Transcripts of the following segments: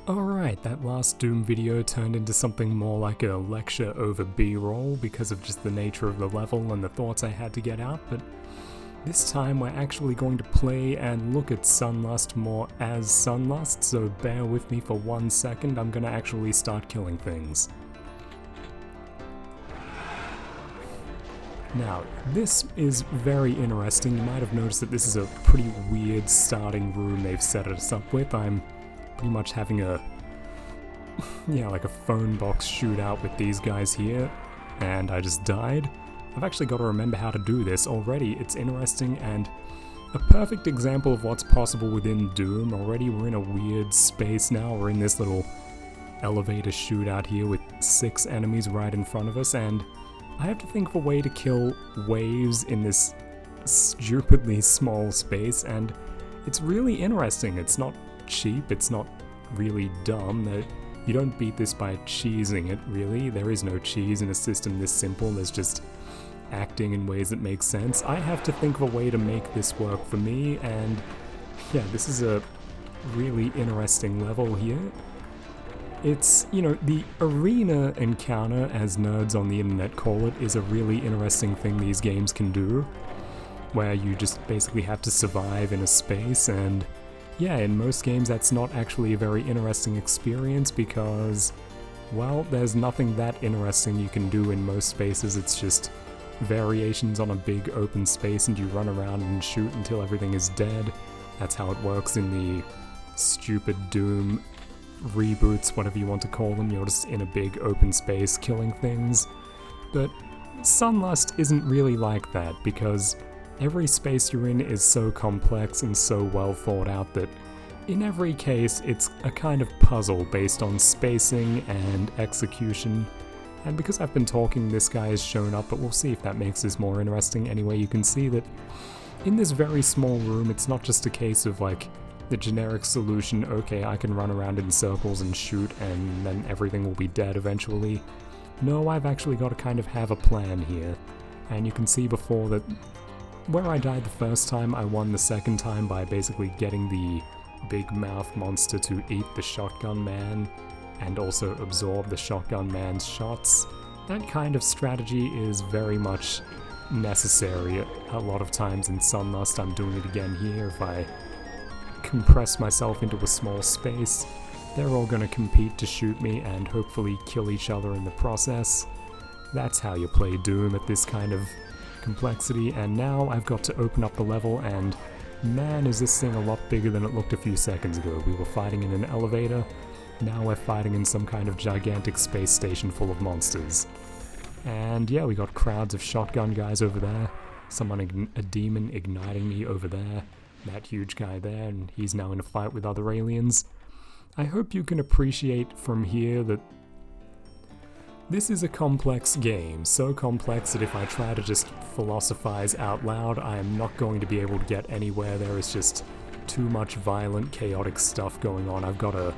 Alright, that last Doom video turned into something more like a lecture over B-roll because of just the nature of the level and the thoughts I had to get out, but this time we're actually going to play and look at Sunlust more as Sunlust, so bear with me for 1 second, I'm gonna actually start killing things. Now, this is very interesting. You might have noticed that this is a pretty weird starting room they've set us up with. I'm pretty much having a, like a phone box shootout with these guys here, and I just died. I've actually got to remember how to do this already. It's interesting and a perfect example of what's possible within Doom. Already we're in a weird space now. We're in this little elevator shootout here with 6 enemies right in front of us, and I have to think of a way to kill waves in this stupidly small space, and it's really interesting. It's not cheap, it's not really dumb. You don't beat this by cheesing it, really. There is no cheese in a system this simple. There's just acting in ways that make sense. I have to think of a way to make this work for me, and yeah, this is a really interesting level here. It's, the arena encounter, as nerds on the internet call it, is a really interesting thing these games can do, where you just basically have to survive in a space, and yeah, in most games that's not actually a very interesting experience because, well, there's nothing that interesting you can do in most spaces. It's just variations on a big open space and you run around and shoot until everything is dead. That's how it works in the stupid Doom reboots, whatever you want to call them. You're just in a big open space killing things. But Sunlust isn't really like that because every space you're in is so complex and so well thought out that in every case it's a kind of puzzle based on spacing and execution. And because I've been talking, this guy has shown up, but we'll see if that makes this more interesting. Anyway, you can see that in this very small room, it's not just a case of like the generic solution, okay, I can run around in circles and shoot and then everything will be dead eventually. No, I've actually got to kind of have a plan here. And you can see before that where I died the first time, I won the second time by basically getting the big mouth monster to eat the shotgun man and also absorb the shotgun man's shots. That kind of strategy is very much necessary. A lot of times in Sunlust, I'm doing it again here. If I compress myself into a small space, they're all gonna compete to shoot me and hopefully kill each other in the process. That's how you play Doom at this kind of complexity, and now I've got to open up the level, and man, is this thing a lot bigger than it looked a few seconds ago. We were fighting in an elevator, now we're fighting in some kind of gigantic space station full of monsters. And yeah, we got crowds of shotgun guys over there, a demon igniting me over there, that huge guy there, and he's now in a fight with other aliens. I hope you can appreciate from here that this is a complex game, so complex that if I try to just philosophize out loud, I am not going to be able to get anywhere. There is just too much violent, chaotic stuff going on. I've got to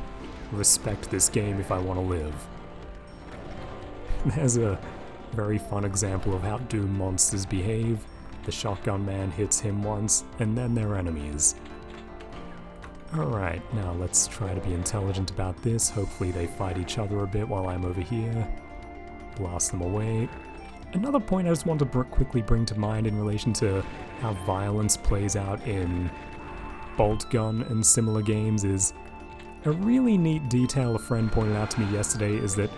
respect this game if I want to live. There's a very fun example of how Doom monsters behave. The shotgun man hits him once, and then they're enemies. Alright, now let's try to be intelligent about this. Hopefully they fight each other a bit while I'm over here. Blast them away. Another point I just want to quickly bring to mind in relation to how violence plays out in bolt gun and similar games is a really neat detail a friend pointed out to me yesterday is that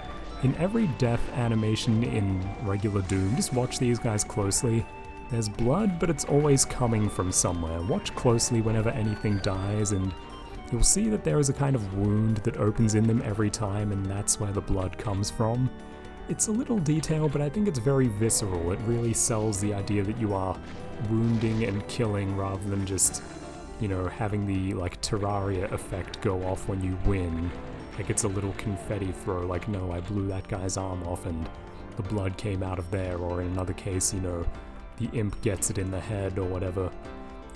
in every death animation in regular Doom, just watch these guys closely. There's blood, but it's always coming from somewhere. Watch closely whenever anything dies, and you'll see that there is a kind of wound that opens in them every time, and that's where the blood comes from. It's a little detail, but I think it's very visceral. It really sells the idea that you are wounding and killing rather than just, having the, Terraria effect go off when you win. Like, it's a little confetti throw, like, no, I blew that guy's arm off and the blood came out of there, or in another case, the imp gets it in the head or whatever.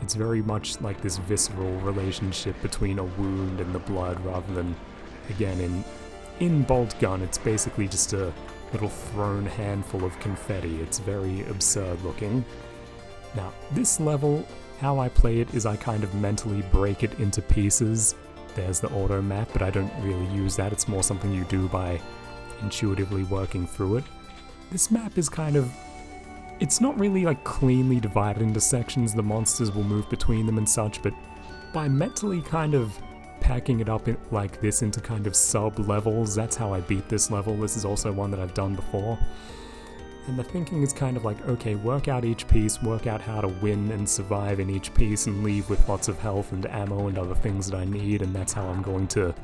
It's very much like this visceral relationship between a wound and the blood rather than, again, in Bolt Gun, it's basically just a little thrown handful of confetti. It's very absurd looking. Now, this level, how I play it is I kind of mentally break it into pieces. there's the auto map, but I don't really use that. It's more something you do by intuitively working through it. This map is kind of... it's not really like cleanly divided into sections. The monsters will move between them and such, but by mentally kind of packing it up like this into kind of sub-levels, that's how I beat this level. This is also one that I've done before. And the thinking is kind of like, okay, work out each piece, work out how to win and survive in each piece and leave with lots of health and ammo and other things that I need, and that's how I'm going to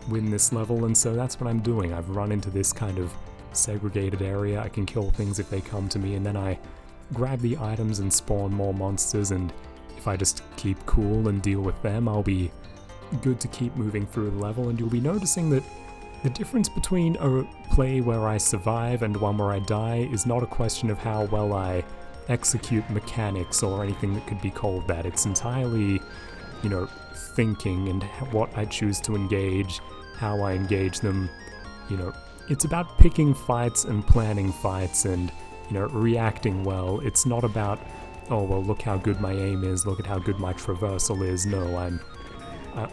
win this level. And so that's what I'm doing. I've run into this kind of segregated area. I can kill things if they come to me, and then I grab the items and spawn more monsters, and if I just keep cool and deal with them, I'll be good to keep moving through the level. And you'll be noticing that the difference between a play where I survive and one where I die is not a question of how well I execute mechanics or anything that could be called that. It's entirely, you know, thinking and what I choose to engage, how I engage them, you know. It's about picking fights and planning fights and, you know, reacting well. It's not about, oh, well, look how good my aim is, look at how good my traversal is. No,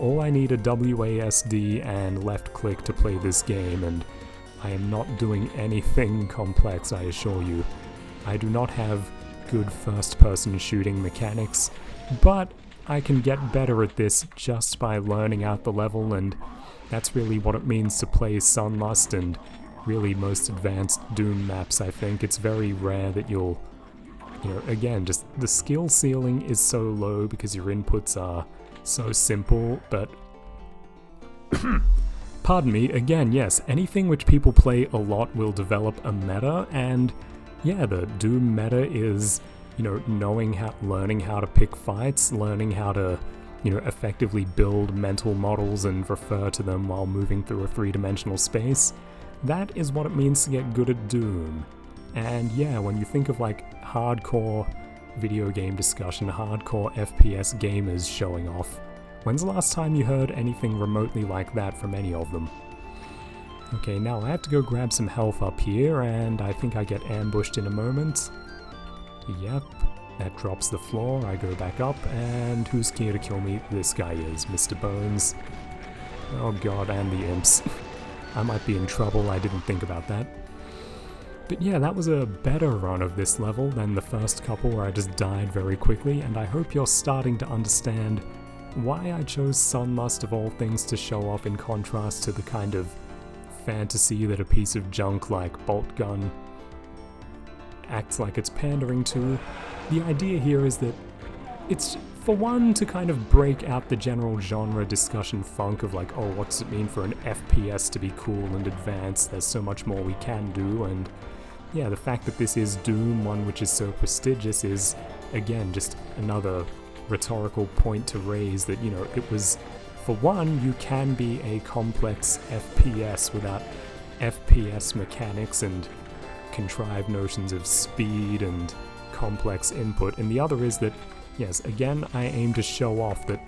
all I need a WASD and left click to play this game, and I am not doing anything complex, I assure you. I do not have good first-person shooting mechanics, but I can get better at this just by learning out the level, and that's really what it means to play Sunlust and really most advanced Doom maps, I think. It's very rare that you'll, you know, again, just the skill ceiling is so low because your inputs are so simple, but pardon me, again, yes, anything which people play a lot will develop a meta, and yeah, the Doom meta is, you know, learning how to pick fights, learning how to, you know, effectively build mental models and refer to them while moving through a three-dimensional space. That is what it means to get good at Doom. And yeah, when you think of like hardcore video game discussion, hardcore FPS gamers showing off, when's the last time you heard anything remotely like that from any of them? Okay, now I have to go grab some health up here, and I think I get ambushed in a moment. Yep, that drops the floor, I go back up, and who's here to kill me? This guy is, Mr. Bones. Oh god, and the imps. I might be in trouble, I didn't think about that. But yeah, that was a better run of this level than the first couple where I just died very quickly, and I hope you're starting to understand why I chose Sunlust of all things to show off in contrast to the kind of fantasy that a piece of junk like Bolt Gun acts like it's pandering to. The idea here is that it's, for one, to kind of break out the general genre discussion funk of like, oh, what does it mean for an FPS to be cool and advanced? There's so much more we can do, and yeah, the fact that this is Doom, one which is so prestigious, is, again, just another rhetorical point to raise that, you know, it was, for one, you can be a complex FPS without FPS mechanics and contrived notions of speed and complex input, and the other is that, yes, again, I aim to show off that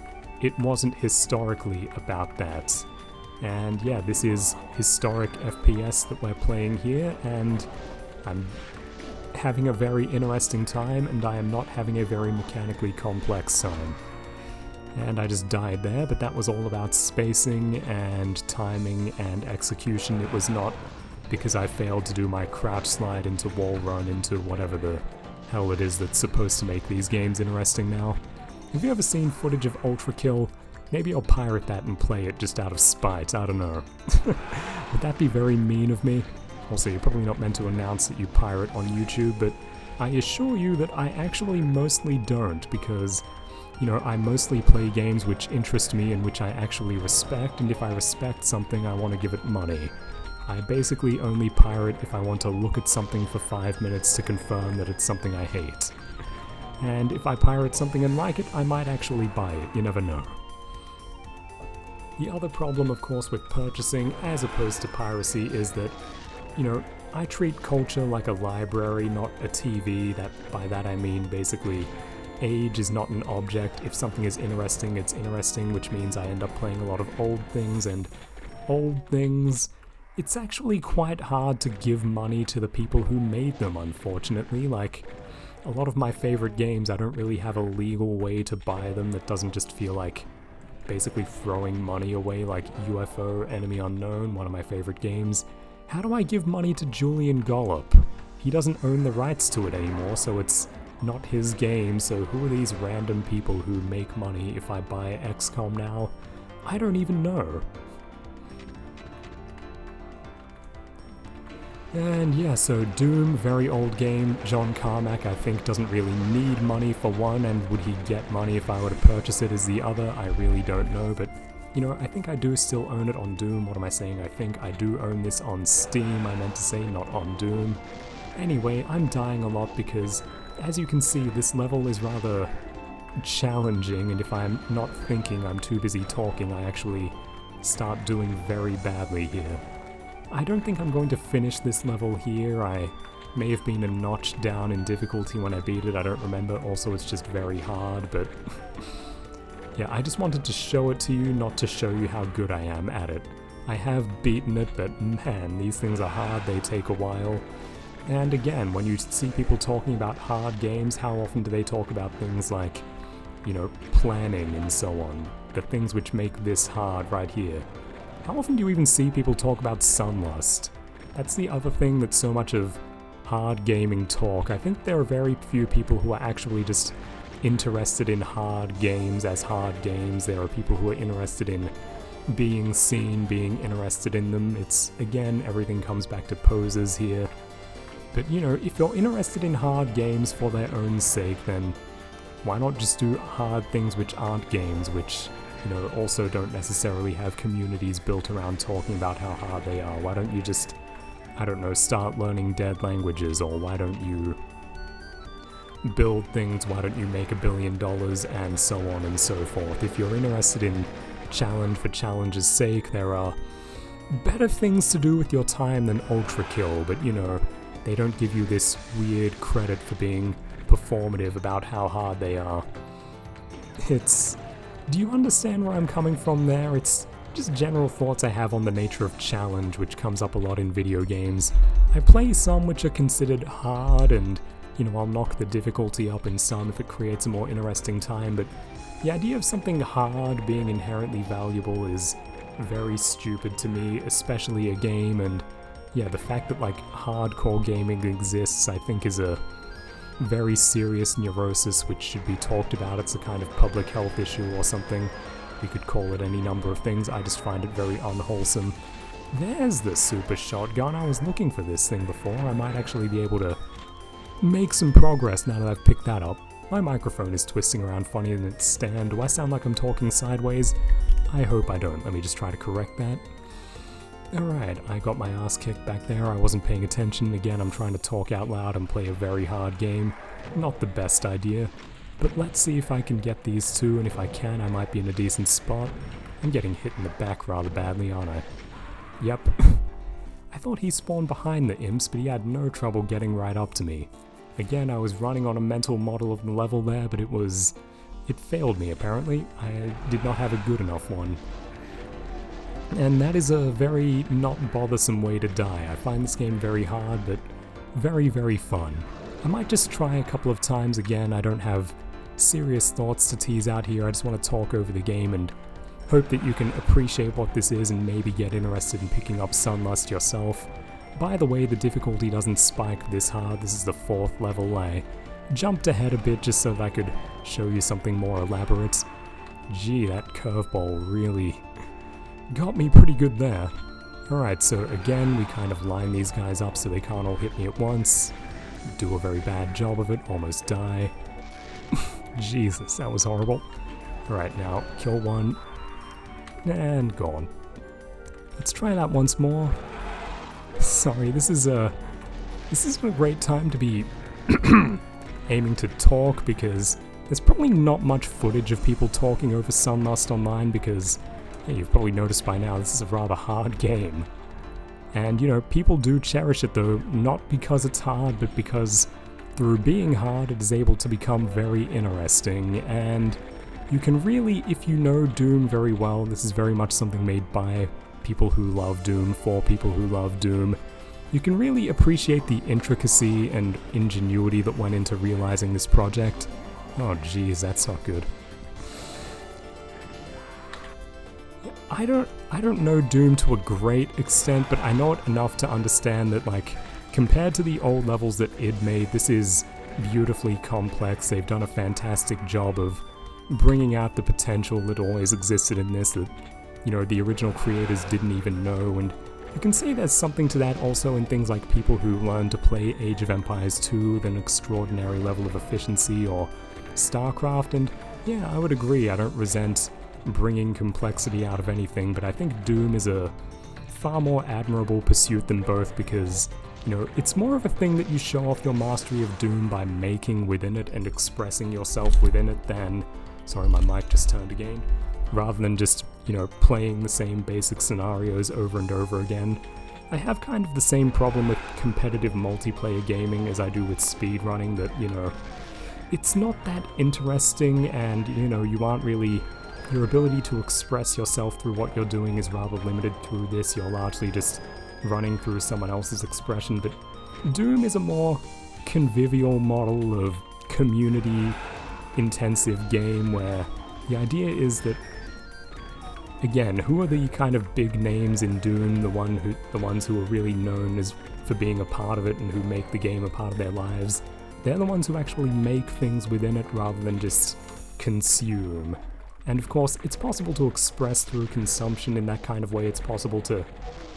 it wasn't historically about that. And yeah, this is historic FPS that we're playing here, and I'm having a very interesting time, and I am not having a very mechanically complex time. And I just died there, but that was all about spacing and timing and execution. It was not because I failed to do my crouch slide into wall run into whatever the hell it is that's supposed to make these games interesting now. Have you ever seen footage of Ultra Kill? Maybe I'll pirate that and play it just out of spite, I don't know. Would that be very mean of me? Also, you're probably not meant to announce that you pirate on YouTube, but I assure you that I actually mostly don't, because, you know, I mostly play games which interest me and which I actually respect, and if I respect something, I want to give it money. I basically only pirate if I want to look at something for 5 minutes to confirm that it's something I hate. And if I pirate something and like it, I might actually buy it, you never know. The other problem, of course, with purchasing as opposed to piracy is that, you know, I treat culture like a library, not a TV. By that I mean basically age is not an object. If something is interesting, it's interesting, which means I end up playing a lot of old things, and old things, it's actually quite hard to give money to the people who made them, unfortunately. Like, a lot of my favorite games, I don't really have a legal way to buy them that doesn't just feel like basically throwing money away like UFO Enemy Unknown, one of my favorite games. How do I give money to Julian Gollop? He doesn't own the rights to it anymore, so it's not his game, so who are these random people who make money if I buy XCOM now? I don't even know. And yeah, so Doom, very old game. John Carmack, I think, doesn't really need money for one, and would he get money if I were to purchase it as the other? I really don't know, but you know, I think I do still own it on Doom. What am I saying? I think I do own this on Steam, I meant to say, not on Doom. Anyway, I'm dying a lot because, as you can see, this level is rather challenging, and if I'm not thinking, I'm too busy talking, I actually start doing very badly here. I don't think I'm going to finish this level here. I may have been a notch down in difficulty when I beat it, I don't remember. Also, it's just very hard, but yeah, I just wanted to show it to you, not to show you how good I am at it. I have beaten it, but man, these things are hard, they take a while. And again, when you see people talking about hard games, how often do they talk about things like, you know, planning and so on? The things which make this hard right here. How often do you even see people talk about Sunlust? That's the other thing that's so much of hard gaming talk. I think there are very few people who are actually just interested in hard games as hard games. There are people who are interested in being seen, being interested in them. It's, again, everything comes back to poses here. But, you know, if you're interested in hard games for their own sake, then why not just do hard things which aren't games, which, you know, also don't necessarily have communities built around talking about how hard they are? Why don't you just, I don't know, start learning dead languages, or why don't you build things, why don't you make $1 billion, and so on and so forth. If you're interested in challenge for challenge's sake, there are better things to do with your time than Ultra Kill, but you know, they don't give you this weird credit for being performative about how hard they are. It's... Do you understand where I'm coming from there? It's just general thoughts I have on the nature of challenge, which comes up a lot in video games. I play some which are considered hard, and, you know, I'll knock the difficulty up in some if it creates a more interesting time, but the idea of something hard being inherently valuable is very stupid to me, especially a game, and yeah, the fact that, like, hardcore gaming exists, I think is a very serious neurosis which should be talked about. It's a kind of public health issue or something. We could call it any number of things. I just find it very unwholesome. There's the super shotgun. I was looking for this thing before. I might actually be able to make some progress now that I've picked that up. My microphone is twisting around funny in its stand. Do I sound like I'm talking sideways? I hope I don't. Let me just try to correct that. Alright, I got my ass kicked back there. I wasn't paying attention. Again, I'm trying to talk out loud and play a very hard game. Not the best idea. But let's see if I can get these two, and if I can, I might be in a decent spot. I'm getting hit in the back rather badly, aren't I? Yep. I thought he spawned behind the imps, but he had no trouble getting right up to me. Again, I was running on a mental model of the level there, but it failed me apparently. I did not have a good enough one. And that is a very not bothersome way to die. I find this game very hard, but very, very fun. I might just try a couple of times again. I don't have serious thoughts to tease out here. I just want to talk over the game and hope that you can appreciate what this is and maybe get interested in picking up Sunlust yourself. By the way, the difficulty doesn't spike this hard. This is the 4th level. I jumped ahead a bit just so that I could show you something more elaborate. Gee, that curveball really got me pretty good there. Alright, so again, we kind of line these guys up so they can't all hit me at once. Do a very bad job of it, almost die. Jesus, that was horrible. Alright, now, kill one. And gone. Let's try that once more. Sorry, this is a great time to be aiming to talk, because there's probably not much footage of people talking over Sunlust online, because yeah, you've probably noticed by now this is a rather hard game. And, you know, people do cherish it though, not because it's hard, but because through being hard it is able to become very interesting, and you can really, if you know Doom very well, this is very much something made by people who love Doom, for people who love Doom, you can really appreciate the intricacy and ingenuity that went into realizing this project. Oh geez, that's not good. I don't know Doom to a great extent, but I know it enough to understand that, like, compared to the old levels that id made, this is beautifully complex. They've done a fantastic job of bringing out the potential that always existed in this that, you know, the original creators didn't even know. And you can say there's something to that also in things like people who learn to play Age of Empires 2 with an extraordinary level of efficiency, or StarCraft. And yeah, I would agree, I don't resent bringing complexity out of anything, but I think Doom is a far more admirable pursuit than both, because, you know, it's more of a thing that you show off your mastery of Doom by making within it and expressing yourself within it than, sorry, my mic just turned again, rather than just, you know, playing the same basic scenarios over and over again. I have kind of the same problem with competitive multiplayer gaming as I do with speedrunning, that, you know, it's not that interesting, and, you know, you aren't really, your ability to express yourself through what you're doing is rather limited through this. You're largely just running through someone else's expression. But Doom is a more convivial model of community-intensive game where the idea is that, again, who are the kind of big names in Doom, the ones who are really known as for being a part of it and who make the game a part of their lives? They're the ones who actually make things within it rather than just consume. And of course, it's possible to express through consumption in that kind of way. It's possible to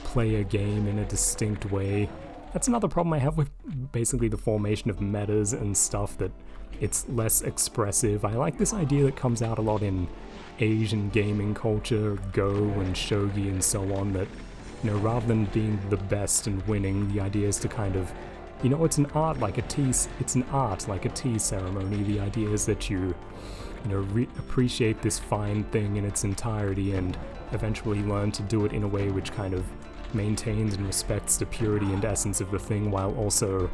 play a game in a distinct way. That's another problem I have with basically the formation of metas and stuff, that it's less expressive. I like this idea that comes out a lot in Asian gaming culture, Go and Shogi and so on, that, you know, rather than being the best and winning, the idea is to kind of, you know, it's an art like a tea ceremony. The idea is that you know, appreciate this fine thing in its entirety and eventually learn to do it in a way which kind of maintains and respects the purity and essence of the thing, while also,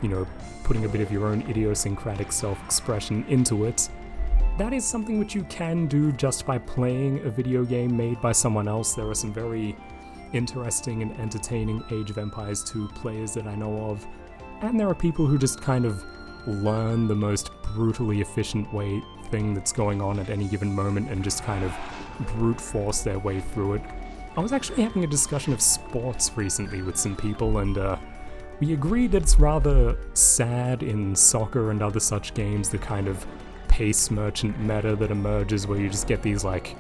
you know, putting a bit of your own idiosyncratic self-expression into it. That is something which you can do just by playing a video game made by someone else. There are some very interesting and entertaining Age of Empires 2 players that I know of, and there are people who just kind of learn the most brutally efficient thing that's going on at any given moment and just kind of brute force their way through it. I was actually having a discussion of sports recently with some people, and we agreed that it's rather sad in soccer and other such games, the kind of pace merchant meta that emerges where you just get these, like,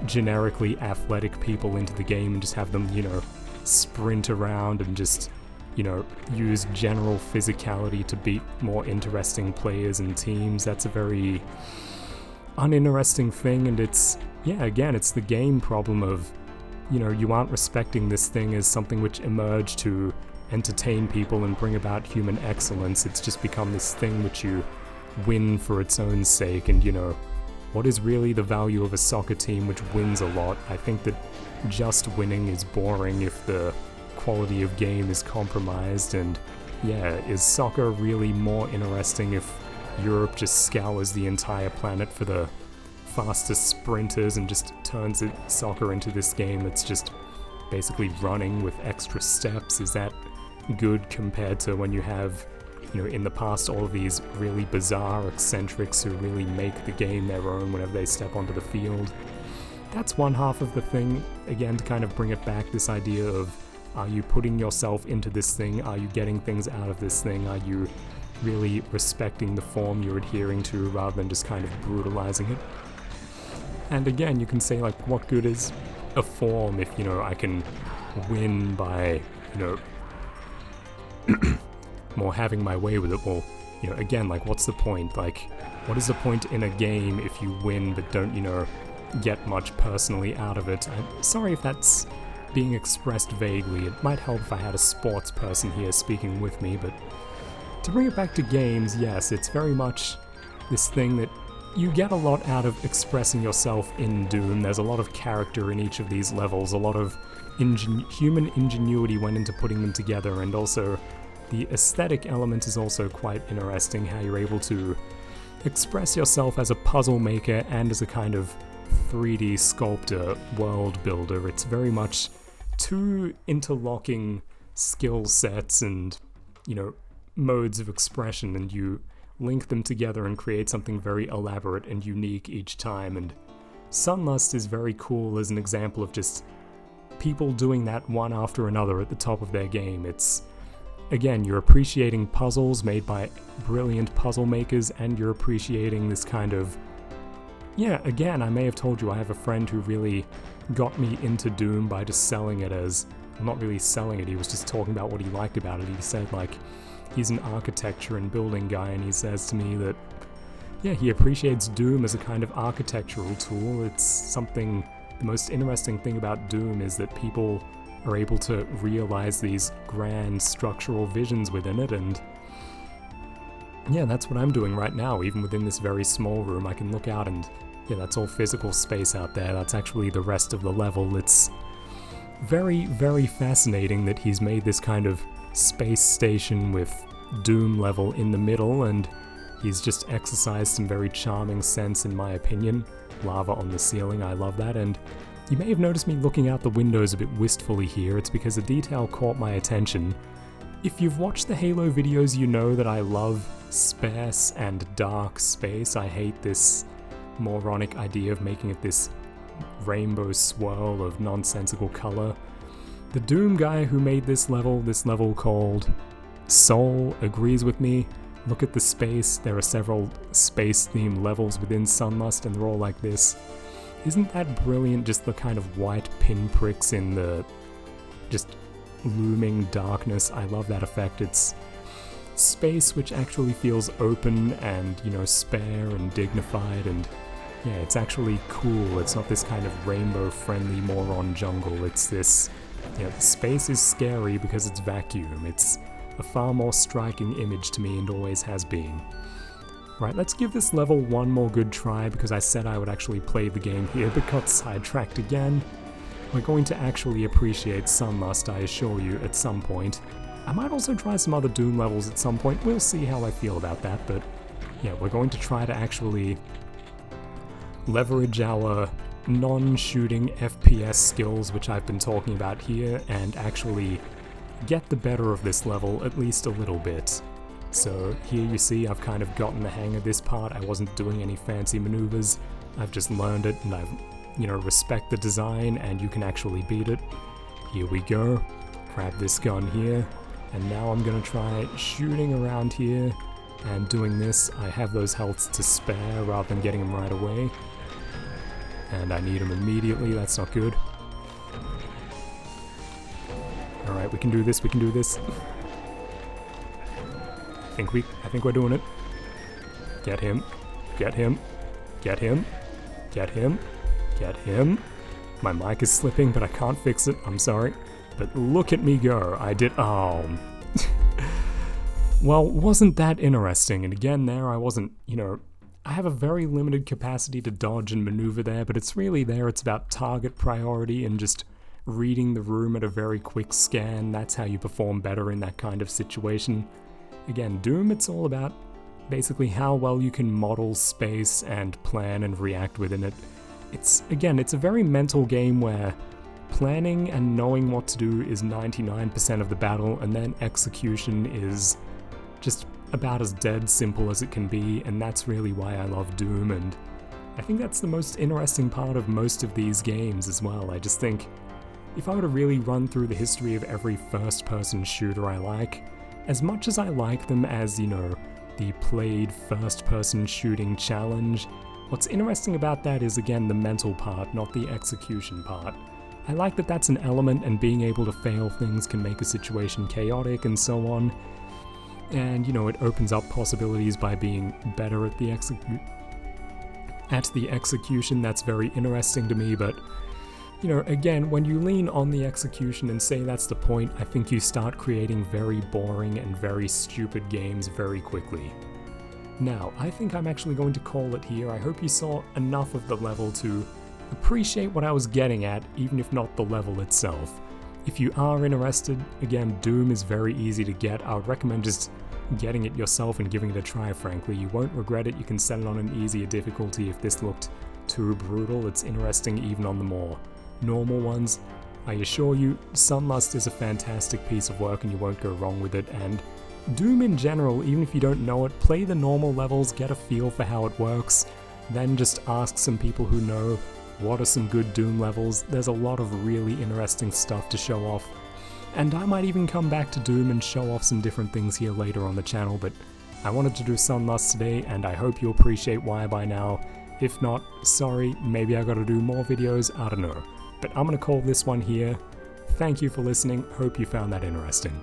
generically athletic people into the game and just have them, you know, sprint around and just, you know, use general physicality to beat more interesting players and teams. That's a very uninteresting thing, and it's, yeah, again, it's the game problem of, you know, you aren't respecting this thing as something which emerged to entertain people and bring about human excellence. It's just become this thing which you win for its own sake, and, you know, what is really the value of a soccer team which wins a lot? I think that just winning is boring if the quality of game is compromised, and yeah, is soccer really more interesting if Europe just scours the entire planet for the fastest sprinters and just turns soccer into this game that's just basically running with extra steps? Is that good compared to when you have, you know, in the past, all of these really bizarre eccentrics who really make the game their own whenever they step onto the field? That's one half of the thing, again, to kind of bring it back, this idea of, are you putting yourself into this thing? Are you getting things out of this thing? Are you really respecting the form you're adhering to rather than just kind of brutalizing it? And again, you can say, like, what good is a form if, you know, I can win by, you know, more having my way with it? Well, you know, again, like, what's the point? Like, what is the point in a game if you win but don't, you know, get much personally out of it? I'm sorry if that's being expressed vaguely. It might help if I had a sports person here speaking with me, but to bring it back to games, yes, it's very much this thing that you get a lot out of expressing yourself in Doom. There's a lot of character in each of these levels, a lot of human ingenuity went into putting them together, and also the aesthetic element is also quite interesting, how you're able to express yourself as a puzzle maker and as a kind of 3D sculptor, world builder. It's very much two interlocking skill sets and, you know, modes of expression, and you link them together and create something very elaborate and unique each time. And Sunlust is very cool as an example of just people doing that one after another at the top of their game. It's, again, you're appreciating puzzles made by brilliant puzzle makers, and you're appreciating this kind of... Yeah, again, I may have told you I have a friend who really got me into Doom by just selling it as... Well, not really selling it, he was just talking about what he liked about it. He said, like, he's an architecture and building guy, and he says to me that, yeah, he appreciates Doom as a kind of architectural tool. It's something... The most interesting thing about Doom is that people are able to realize these grand structural visions within it, and yeah, that's what I'm doing right now. Even within this very small room, I can look out and, yeah, that's all physical space out there. That's actually the rest of the level. It's very, very fascinating that he's made this kind of space station with Doom level in the middle, and he's just exercised some very charming sense, in my opinion. Lava on the ceiling, I love that, and you may have noticed me looking out the windows a bit wistfully here. It's because a detail caught my attention. If you've watched the Halo videos, you know that I love sparse and dark space. I hate this moronic idea of making it this rainbow swirl of nonsensical color. The Doom guy who made this level called Soul, agrees with me. Look at the space. There are several space-themed levels within Sunlust, and they're all like this. Isn't that brilliant? Just the kind of white pinpricks in the just looming darkness. I love that effect. It's space which actually feels open and, you know, spare and dignified, and yeah, it's actually cool. It's not this kind of rainbow-friendly moron jungle. It's this, you know, space is scary because it's vacuum. It's a far more striking image to me and always has been. Right, let's give this level one more good try because I said I would actually play the game here but got sidetracked again. We're going to actually appreciate Sunlust, I assure you, at some point. I might also try some other Doom levels at some point. We'll see how I feel about that, but yeah, we're going to try to actually leverage our non-shooting FPS skills, which I've been talking about here, and actually get the better of this level at least a little bit. So here you see I've kind of gotten the hang of this part. I wasn't doing any fancy maneuvers. I've just learned it, and I've, you know, respect the design, and you can actually beat it. Here we go. Grab this gun here, and now I'm gonna try shooting around here and doing this. I have those healths to spare rather than getting them right away. And I need them immediately, that's not good. Alright, we can do this, we can do this. I think we're doing it. Get him. Get him. Get him. Get him. Get him. My mic is slipping, but I can't fix it, I'm sorry. But look at me go, I did, oh. Well, wasn't that interesting? And again there I wasn't, you know, I have a very limited capacity to dodge and maneuver there, but it's really there, it's about target priority and just reading the room at a very quick scan. That's how you perform better in that kind of situation. Again, Doom, it's all about basically how well you can model space and plan and react within it. It's, again, it's a very mental game where planning and knowing what to do is 99% of the battle, and then execution is just about as dead simple as it can be, and that's really why I love Doom, and I think that's the most interesting part of most of these games as well. I just think if I were to really run through the history of every first-person shooter I like, as much as I like them as, you know, the played first-person shooting challenge, what's interesting about that is, again, the mental part, not the execution part. I like that that's an element, and being able to fail things can make a situation chaotic and so on. And, you know, it opens up possibilities by being better at the execution. That's very interesting to me, but, you know, again, when you lean on the execution and say that's the point, I think you start creating very boring and very stupid games very quickly. Now, I think I'm actually going to call it here. I hope you saw enough of the level to appreciate what I was getting at, even if not the level itself. If you are interested, again, Doom is very easy to get. I would recommend just getting it yourself and giving it a try, frankly. You won't regret it. You can set it on an easier difficulty if this looked too brutal. It's interesting even on the more normal ones. I assure you, Sunlust is a fantastic piece of work and you won't go wrong with it, and Doom in general, even if you don't know it, play the normal levels, get a feel for how it works, then just ask some people who know what are some good Doom levels. There's a lot of really interesting stuff to show off, and I might even come back to Doom and show off some different things here later on the channel, but I wanted to do Sunlust today, and I hope you appreciate why by now. If not, sorry, maybe I gotta do more videos, I don't know. But I'm gonna call this one here. Thank you for listening, hope you found that interesting.